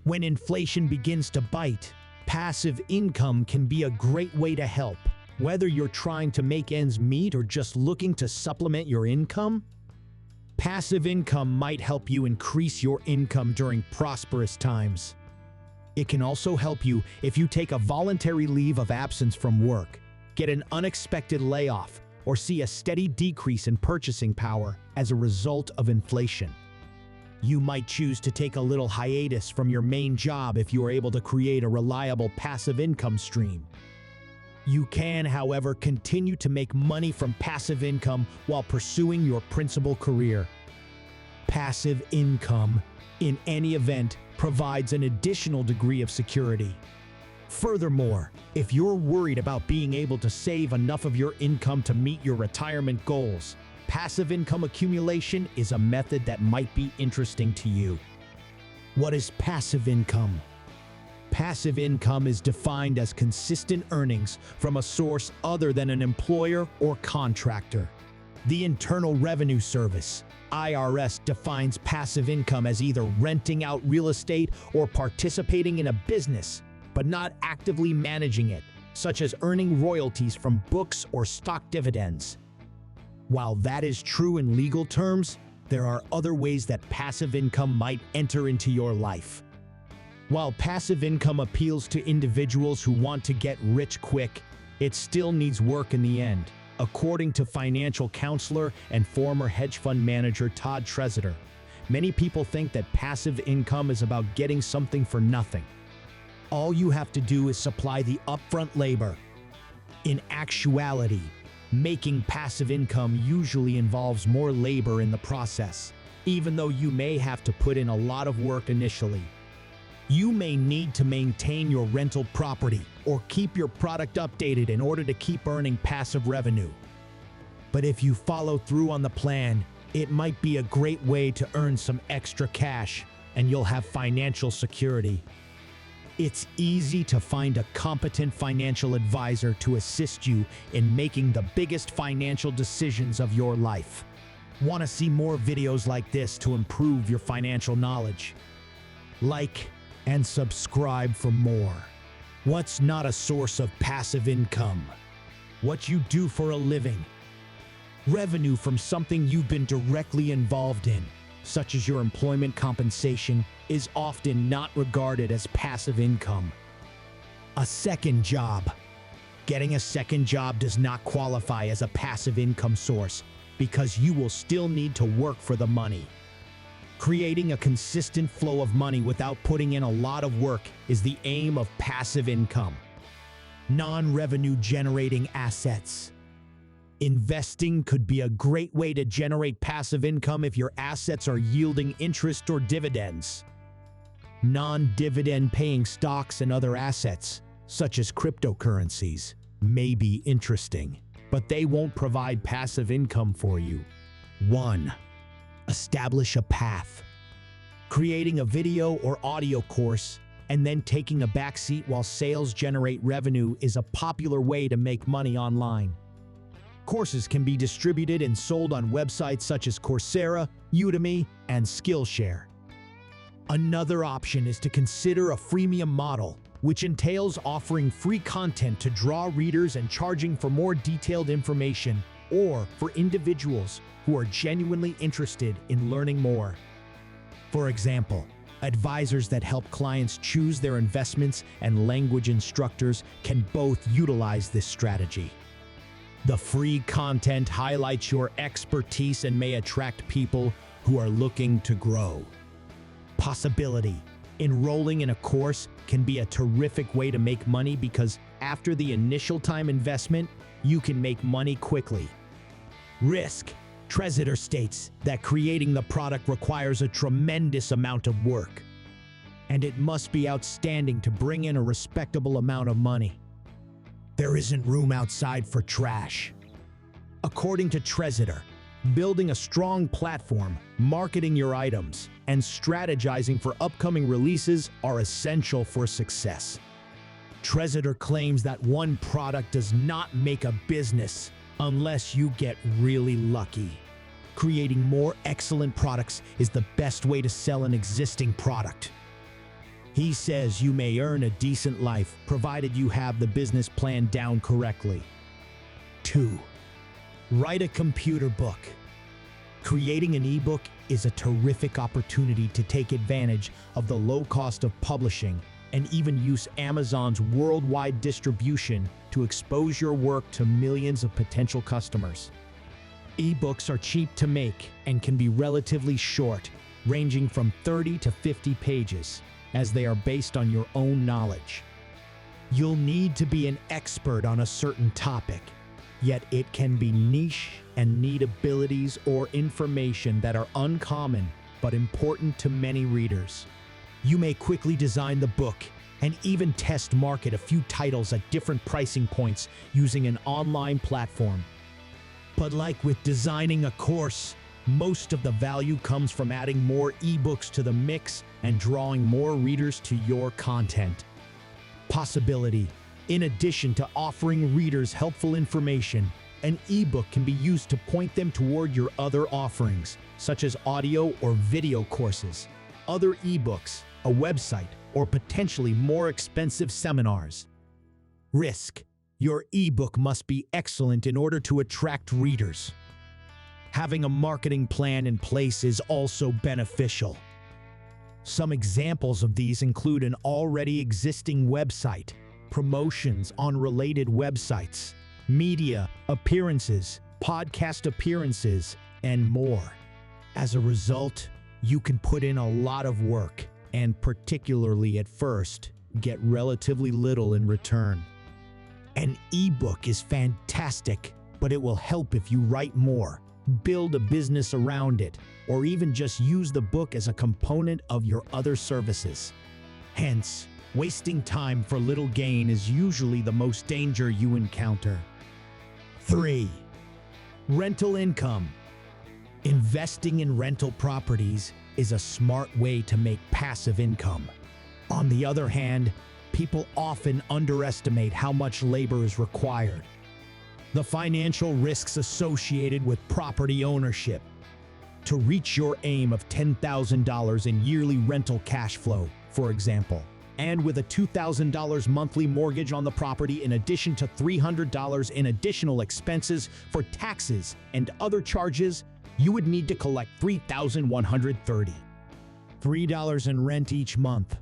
When inflation begins to bite, passive income can be a great way to help. Whether you're trying to make ends meet or just looking to supplement your income, passive income might help you increase your income during prosperous times. It can also help you if you take a voluntary leave of absence from work, get an unexpected layoff, or see a steady decrease in purchasing power as a result of inflation. You might choose to take a little hiatus from your main job if you are able to create a reliable passive income stream. You can, however, continue to make money from passive income while pursuing your principal career. Passive income, in any event, provides an additional degree of security. Furthermore, if you're worried about being able to save enough of your income to meet your retirement goals, passive income accumulation is a method that might be interesting to you. What is passive income? Passive income is defined as consistent earnings from a source other than an employer or contractor. The Internal Revenue Service, IRS, defines passive income as either renting out real estate or participating in a business, but not actively managing it, such as earning royalties from books or stock dividends. While that is true in legal terms, there are other ways that passive income might enter into your life. While passive income appeals to individuals who want to get rich quick, it still needs work in the end, according to financial counselor and former hedge fund manager Todd Tresidder. Many people think that passive income is about getting something for nothing. All you have to do is supply the upfront labor. In actuality, making passive income usually involves more labor in the process, even though you may have to put in a lot of work initially. You may need to maintain your rental property or keep your product updated in order to keep earning passive revenue. But if you follow through on the plan, it might be a great way to earn some extra cash and you'll have financial security. It's easy to find a competent financial advisor to assist you in making the biggest financial decisions of your life. Want to see more videos like this to improve your financial knowledge? Like and subscribe for more. What's not a source of passive income? What you do for a living. Revenue from something you've been directly involved in, such as your employment compensation, is often not regarded as passive income. A second job. Getting a second job does not qualify as a passive income source because you will still need to work for the money. Creating a consistent flow of money without putting in a lot of work is the aim of passive income. Non-revenue generating assets. Investing could be a great way to generate passive income if your assets are yielding interest or dividends. Non-dividend paying stocks and other assets, such as cryptocurrencies, may be interesting, but they won't provide passive income for you. 1. Establish a path. Creating a video or audio course and then taking a backseat while sales generate revenue is a popular way to make money online. Courses can be distributed and sold on websites such as Coursera, Udemy, and Skillshare. Another option is to consider a freemium model, which entails offering free content to draw readers and charging for more detailed information, or for individuals who are genuinely interested in learning more. For example, advisors that help clients choose their investments and language instructors can both utilize this strategy. The free content highlights your expertise and may attract people who are looking to grow. Possibility. Enrolling in a course can be a terrific way to make money because after the initial time investment, you can make money quickly. Risk. Tresidder states that creating the product requires a tremendous amount of work, and it must be outstanding to bring in a respectable amount of money. There isn't room outside for trash. According to Tresidder, building a strong platform, marketing your items, and strategizing for upcoming releases are essential for success. Tresidder claims that one product does not make a business unless you get really lucky. Creating more excellent products is the best way to sell an existing product. He says you may earn a decent life provided you have the business plan down correctly. 2. Write a computer book. Creating an ebook is a terrific opportunity to take advantage of the low cost of publishing and even use Amazon's worldwide distribution to expose your work to millions of potential customers. Ebooks are cheap to make and can be relatively short, ranging from 30 to 50 pages, as they are based on your own knowledge. You'll need to be an expert on a certain topic, yet it can be niche and need abilities or information that are uncommon but important to many readers. You may quickly design the book and even test market a few titles at different pricing points using an online platform. But like with designing a course, most of the value comes from adding more ebooks to the mix and drawing more readers to your content. Possibility. In addition to offering readers helpful information, an ebook can be used to point them toward your other offerings, such as audio or video courses, other ebooks, a website, or potentially more expensive seminars. Risk. Your ebook must be excellent in order to attract readers. Having a marketing plan in place is also beneficial. Some examples of these include an already existing website, promotions on related websites, media appearances, podcast appearances, and more. As a result, you can put in a lot of work and, particularly at first, get relatively little in return. An ebook is fantastic, but it will help if you write more, build a business around it, or even just use the book as a component of your other services. Hence, wasting time for little gain is usually the most danger you encounter. 3. Rental income. Investing in rental properties is a smart way to make passive income. On the other hand, people often underestimate how much labor is required. The financial risks associated with property ownership. To reach your aim of $10,000 in yearly rental cash flow, for example, and with a $2,000 monthly mortgage on the property in addition to $300 in additional expenses for taxes and other charges, you would need to collect $3,130 in rent each month.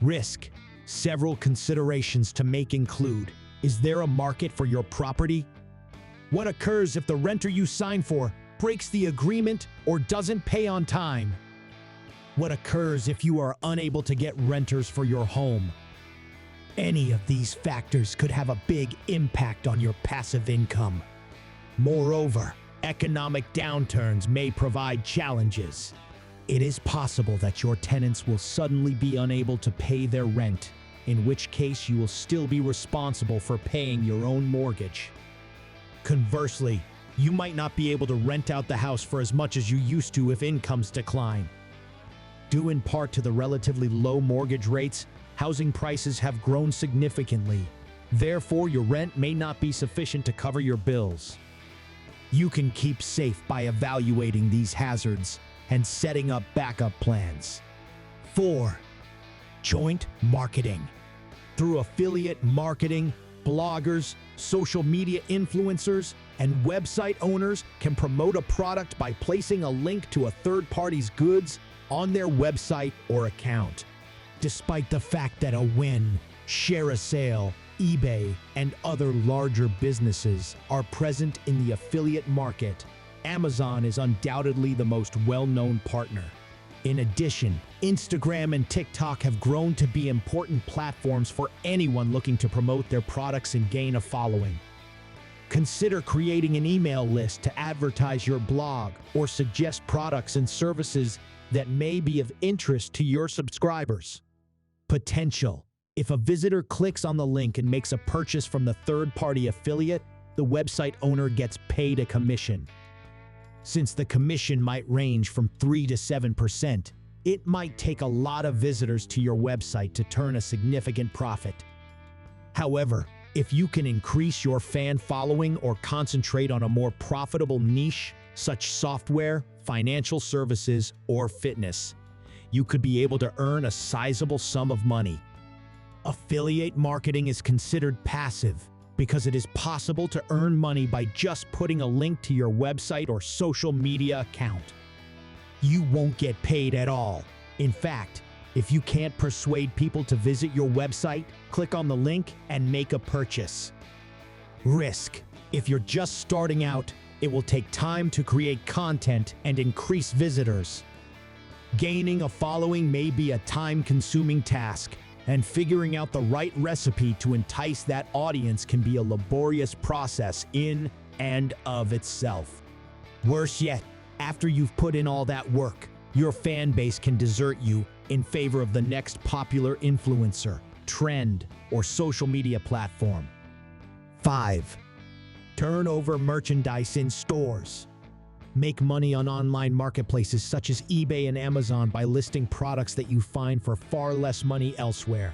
Risk. Several considerations to make include: is there a market for your property? What occurs if the renter you sign for breaks the agreement or doesn't pay on time? What occurs if you are unable to get renters for your home? Any of these factors could have a big impact on your passive income. Moreover, economic downturns may provide challenges. It is possible that your tenants will suddenly be unable to pay their rent, in which case you will still be responsible for paying your own mortgage. Conversely, you might not be able to rent out the house for as much as you used to if incomes decline. Due in part to the relatively low mortgage rates, housing prices have grown significantly. Therefore, your rent may not be sufficient to cover your bills. You can keep safe by evaluating these hazards and setting up backup plans. 4. Joint marketing. Through affiliate marketing, bloggers, social media influencers, and website owners can promote a product by placing a link to a third party's goods on their website or account. Despite the fact that a Win, ShareASale, eBay, and other larger businesses are present in the affiliate market, Amazon is undoubtedly the most well-known partner. In addition, Instagram and TikTok have grown to be important platforms for anyone looking to promote their products and gain a following. Consider creating an email list to advertise your blog or suggest products and services that may be of interest to your subscribers. Potential. If a visitor clicks on the link and makes a purchase from the third-party affiliate, the website owner gets paid a commission. Since the commission might range from 3 to 7%, it might take a lot of visitors to your website to turn a significant profit. However, if you can increase your fan following or concentrate on a more profitable niche, such software, financial services, or fitness, you could be able to earn a sizable sum of money. Affiliate marketing is considered passive because it is possible to earn money by just putting a link to your website or social media account. You won't get paid at all. In fact, if you can't persuade people to visit your website, click on the link and make a purchase. Risk. If you're just starting out, it will take time to create content and increase visitors. Gaining a following may be a time-consuming task, and figuring out the right recipe to entice that audience can be a laborious process in and of itself. Worse yet, after you've put in all that work, your fan base can desert you in favor of the next popular influencer, trend, or social media platform. 5. Turn over merchandise in stores. Make money on online marketplaces such as eBay and Amazon by listing products that you find for far less money elsewhere.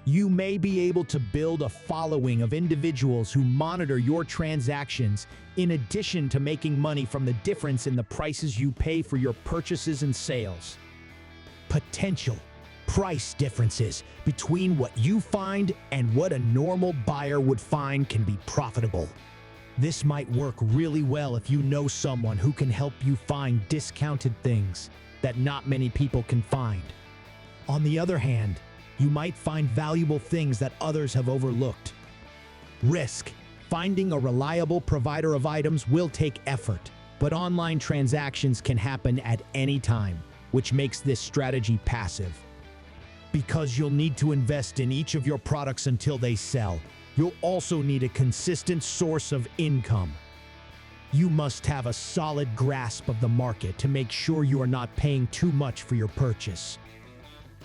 You may be able to build a following of individuals who monitor your transactions in addition to making money from the difference in the prices you pay for your purchases and sales. Potential price differences between what you find and what a normal buyer would find can be profitable. This might work really well if you know someone who can help you find discounted things that not many people can find. On the other hand, you might find valuable things that others have overlooked. Risk. Finding a reliable provider of items will take effort, but online transactions can happen at any time, which makes this strategy passive. Because you'll need to invest in each of your products until they sell, you'll also need a consistent source of income. You must have a solid grasp of the market to make sure you are not paying too much for your purchase.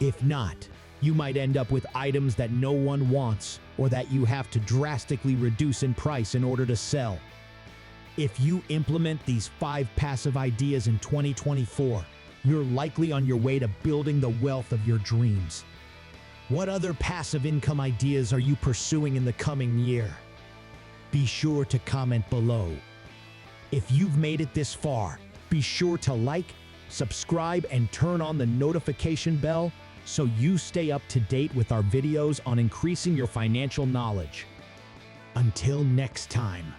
If not, you might end up with items that no one wants or that you have to drastically reduce in price in order to sell. If you implement these 5 passive ideas in 2024, you're likely on your way to building the wealth of your dreams. What other passive income ideas are you pursuing in the coming year? Be sure to comment below. If you've made it this far, be sure to like, subscribe, and turn on the notification bell so you stay up to date with our videos on increasing your financial knowledge. Until next time.